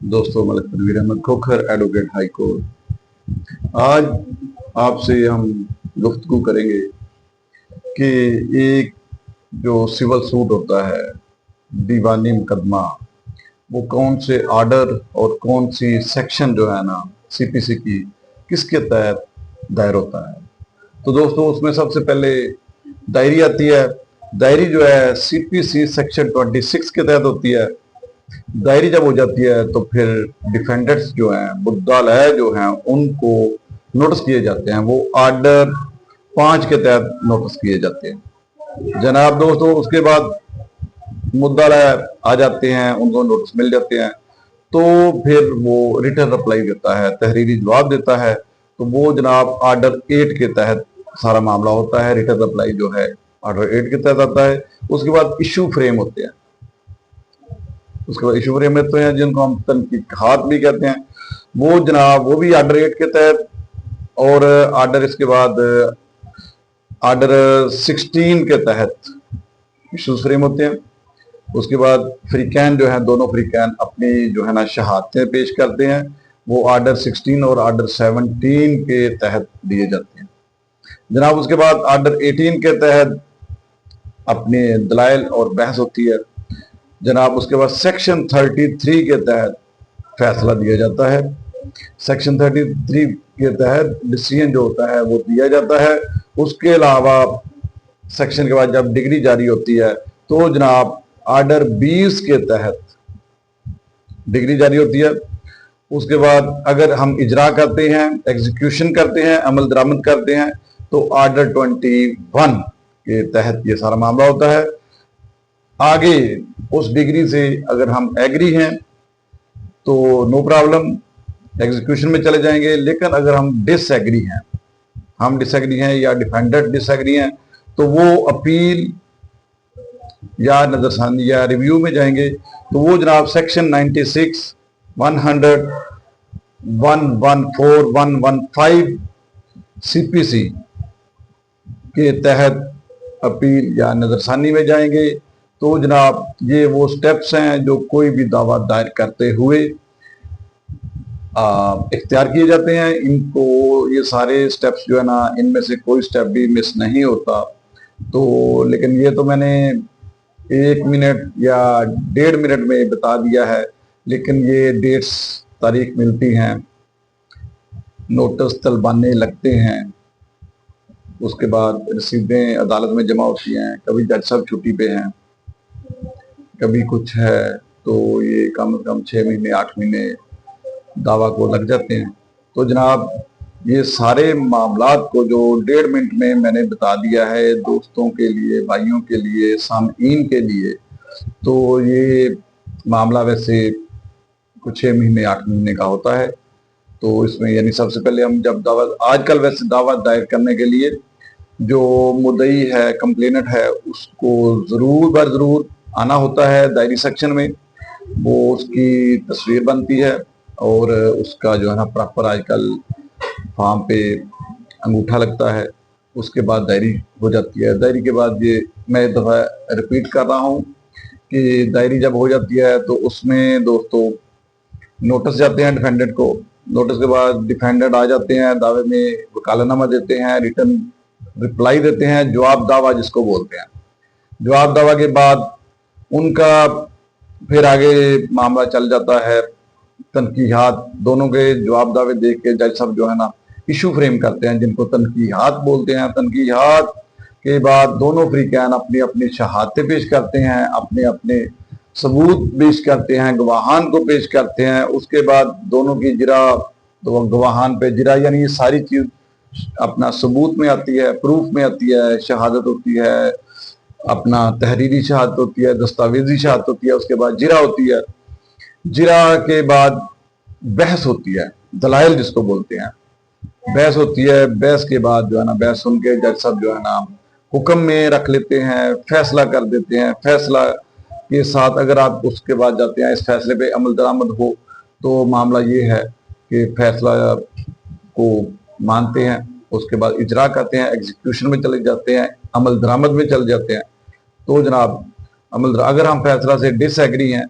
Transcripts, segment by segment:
दोस्तों, Malik Tanveer Ahmed Khokhar, advocate high court. आज आपसे हम गुफ्तगू करेंगे कि एक जो सिविल सूट होता है, दीवानी मुकदमा, वो कौन से आर्डर और कौन सी सेक्शन जो है ना सीपीसी की, किसके तहत दायर होता है। तो दोस्तों, उसमें सबसे पहले डायरी आती है। डायरी जो है सीपीसी सेक्शन 26 के तहत होती है। दायरी जब हो जाती है तो फिर डिफेंडर्स जो हैं, मुद्दालय जो हैं, उनको नोटिस किए जाते हैं। वो आर्डर 5 के तहत नोटिस किए जाते हैं जनाब। दोस्तों, उसके बाद मुद्दालय आ जाते हैं, उनको नोटिस मिल जाते हैं, तो फिर वो रिटर्न रिप्लाई देता है, तहरीरी जवाब देता है। तो वो जनाब आर्डर 8 के तहत सारा मामला होता है। रिटर्न रिप्लाई जो है आर्डर 8 के तहत आता है। उसके बाद इशू फ्रेम होते हैं। उसके बाद इशू फ्रेम होते हैं जिनको हम तनकीहात भी कहते हैं। वो जनाब वो भी आर्डर 8 के तहत, और आर्डर इसके बाद आर्डर 16 के तहत इशू फ्रेम होते हैं। उसके बाद फ्रीकैन जो है, दोनों फ्रीकैन अपनी जो है ना शहादतें पेश करते हैं। वो आर्डर 16 और आर्डर 17 के तहत दिए जाते हैं जनाब। उसके बाद आर्डर 18 के तहत अपने दलाइल और बहस होती है जनाब। उसके बाद सेक्शन 33 के तहत फैसला दिया जाता है। सेक्शन 33 के तहत डिसीजन जो होता है वो दिया जाता है। उसके अलावा सेक्शन के बाद जब डिग्री जारी होती है तो जनाब आर्डर 20 के तहत डिग्री जारी होती है। उसके बाद अगर हम इजरा करते हैं, एग्जीक्यूशन करते हैं, अमल दरामद करते हैं, तो आर्डर 21 के तहत ये सारा मामला होता है। आगे उस डिग्री से अगर हम एग्री हैं तो नो प्रॉब्लम, एग्जीक्यूशन में चले जाएंगे। लेकिन अगर हम डिसएग्री हैं या डिफेंडेंट डिसएग्री हैं, तो वो अपील या नजरसानी या रिव्यू में जाएंगे। तो वो जनाब सेक्शन 96, 100, 114, 115 सीपीसी के तहत अपील या नजरसानी में जाएंगे। तो जनाब ये वो स्टेप्स हैं जो कोई भी दावा दायर करते हुए इख्तियार किए जाते हैं। इनको ये सारे स्टेप्स जो है ना, इनमें से कोई स्टेप भी मिस नहीं होता। तो लेकिन ये तो मैंने 1 मिनट या 1.5 मिनट में बता दिया है। लेकिन ये डेट्स, तारीख मिलती हैं, नोटिस तलबाने लगते हैं, उसके बाद रसीदें अदालत में जमा होती हैं। कभी जज साहब छुट्टी पे हैं, कभी कुछ है, तो ये कम से कम 6 महीने 8 महीने दावा को लग जाते हैं। तो जनाब ये सारे मामलात को जो 1.5 मिनट में मैंने बता दिया है दोस्तों के लिए, भाइयों के लिए, सामईन के लिए, तो ये मामला वैसे कुछ 6 महीने 8 महीने का होता है। तो इसमें यानी सबसे पहले हम जब दावा, आजकल वैसे दावा दायर करने के लिए जो मुद्दई है, कंप्लेनेंट है, उसको जरूर बर जरूर आना होता है दायरी सेक्शन में। वो उसकी तस्वीर बनती है और उसका जो है ना प्रॉपर आजकल फॉर्म पे अंगूठा लगता है। उसके बाद डायरी हो जाती है। डायरी के बाद ये मैं एक दफ़ा रिपीट कर रहा हूँ कि डायरी जब हो जाती है तो उसमें दोस्तों नोटिस जाते हैं डिफेंडेंट को। नोटिस के बाद डिफेंडेंट आ जाते हैं, दावे में वकालतनामा देते हैं, रिटर्न रिप्लाई देते हैं, जवाब दावा जिसको बोलते हैं। जवाब दावा के बाद उनका फिर आगे मामला चल जाता है तनकीहात। दोनों के जवाब दावे देख के जज साहब जो है ना इशू फ्रेम करते हैं, जिनको तनकीहात बोलते हैं। तनकीहात के बाद दोनों फ्रीकैन अपनी अपनी शहादतें पेश करते हैं, अपने अपने सबूत पेश करते हैं, गवाहान को पेश करते हैं। उसके बाद दोनों की जिरा, तो गवाहान पे जिरा यानी ये सारी चीज अपना सबूत में आती है, प्रूफ में आती है। शहादत होती है, अपना तहरीरी शहादत होती है, दस्तावेजी शहादत होती है। उसके बाद जिरा होती है। जिरा के बाद बहस होती है, दलाइल जिसको बोलते हैं। बहस होती है। बहस के बाद जो है ना, बहस सुन के जज साहब जो है ना हुक्म में रख लेते हैं, फैसला कर देते हैं। फैसला के साथ अगर आप उसके बाद जाते हैं, इस फैसले पे अमल दरामद हो, तो मामला ये है कि फैसला को मानते हैं। उसके बाद इजरा करते हैं, एग्जीक्यूशन में चले जाते हैं, अमल दरामद में चले जाते हैं। तो जनाब अगर हम फैसला से डिसएग्री हैं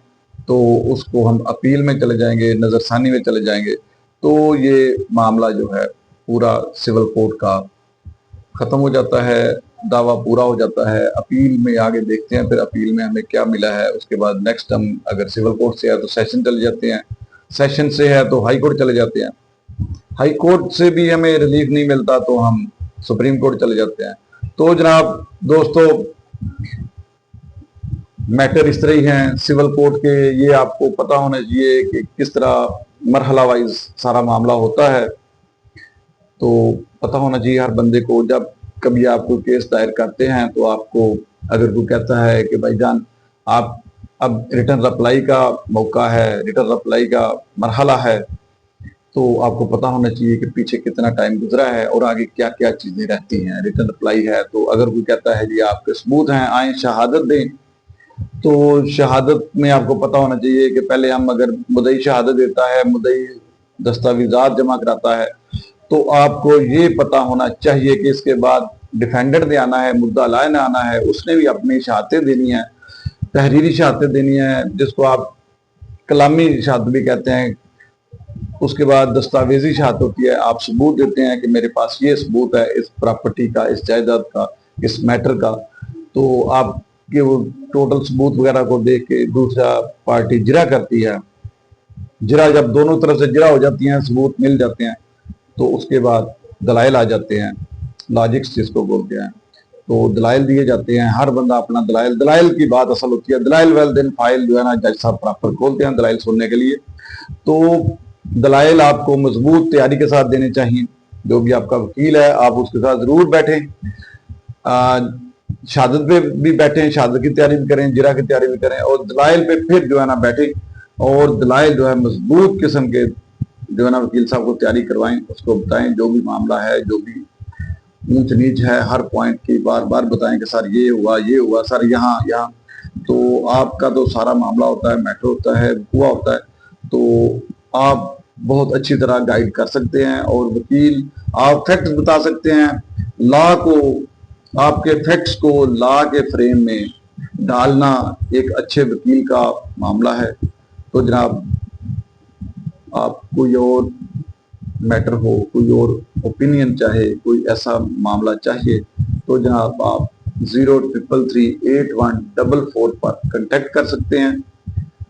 तो उसको हम अपील में चले जाएंगे, नजरसानी में चले जाएंगे, तो ये मामला जो है पूरा सिविल कोर्ट का खत्म हो जाता है, दावा पूरा हो जाता है। अपील में आगे देखते हैं फिर अपील में हमें क्या मिला है। उसके बाद नेक्स्ट हम अगर सिविल कोर्ट से है तो सेशन चले जाते हैं, सेशन से है तो हाई कोर्ट चले जाते हैं, हाई कोर्ट से भी हमें रिलीफ नहीं मिलता तो हम सुप्रीम कोर्ट चले जाते हैं। तो जनाब दोस्तों, मैटर इस तरह ही हैं सिविल कोर्ट के। ये आपको पता होना चाहिए कि किस तरह मरहला वाइज सारा मामला होता है। तो पता होना चाहिए हर बंदे को, जब कभी आप कोई केस दायर करते हैं तो आपको अगर कोई कहता है कि भाईजान आप अब रिटर्न अप्लाई का मौका है, रिटर्न अप्लाई का मरहला है, तो आपको पता होना चाहिए कि पीछे कितना टाइम गुजरा है और आगे क्या क्या चीजें रहती हैं। रिटर्न अप्लाई है तो अगर कोई कहता है जी आपके सबूत हैं, आए शहादत दें, तो शहादत में आपको पता होना चाहिए कि पहले हम अगर मुदई शहादत देता है, मुदई दस्तावेजात जमा कराता है, तो आपको ये पता होना चाहिए कि इसके बाद डिफेंडेंट ने आना है, मुद्दा लाए ने आना है, उसने भी अपनी शहादतें देनी है, तहरीरी शहादतें देनी है, जिसको आप कलामी शहादत भी कहते हैं। उसके बाद दस्तावेजी शहादत होती है, आप सबूत देते हैं कि मेरे पास ये सबूत है इस प्रॉपर्टी का, इस जायदाद का, इस मैटर का। तो आपके वो टोटल सबूत वगैरह को देख के दूसरा पार्टी जिरा करती है। जिरा जब दोनों तरफ से जिरा हो जाती हैं, सबूत मिल जाते हैं, तो उसके बाद दलाइल आ जाते हैं, लॉजिक्स जिसको बोलते हैं, तो दलाइल दिए जाते हैं। हर बंदा अपना दलाइल की बात असल होती है। दलाइल वेल दिन फाइल जो है ना जज साहब प्रॉपर खोलते हैं दलाइल सुनने के लिए। तो दलाइल आपको मजबूत तैयारी के साथ देने चाहिए। जो भी आपका वकील है आप उसके साथ जरूर बैठें, शहादत पे भी बैठें, शहादत की तैयारी भी करें, जिरा की तैयारी भी करें, और दलाइल पे फिर जो है ना बैठें और दलाइल जो है मजबूत किस्म के जो है ना वकील साहब को तैयारी करवाएं, उसको बताएं जो भी मामला है, जो भी ऊंच नीच है, हर पॉइंट की बार बार बताएं कि सर ये हुआ सर यहाँ यहाँ। तो आपका तो सारा मामला होता है, मैटर होता है, हुआ होता है, तो आप बहुत अच्छी तरह गाइड कर सकते हैं। और वकील आप फैक्ट्स बता सकते हैं, लॉ को, आपके फैक्ट्स को लॉ के फ्रेम में डालना एक अच्छे वकील का मामला है। तो जनाब आप कोई और मैटर हो, कोई और ओपिनियन चाहे, कोई ऐसा मामला चाहिए, तो जनाब आप 03338144 पर कांटेक्ट कर सकते हैं।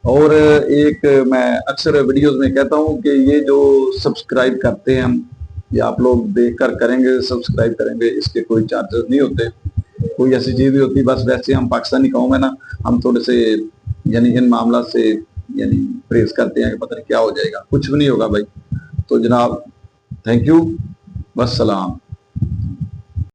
और एक मैं अक्सर वीडियोस में कहता हूं कि ये जो सब्सक्राइब करते हैं हम, ये आप लोग देखकर करेंगे, सब्सक्राइब करेंगे, इसके कोई चार्जेस नहीं होते, कोई ऐसी चीज नहीं होती। बस वैसे हम पाकिस्तानी कौम है ना, हम थोड़े से यानी इन मामला से यानी प्रेस करते हैं कि पता नहीं क्या हो जाएगा, कुछ भी नहीं होगा भाई। तो जनाब थैंक यू, वस्सलाम।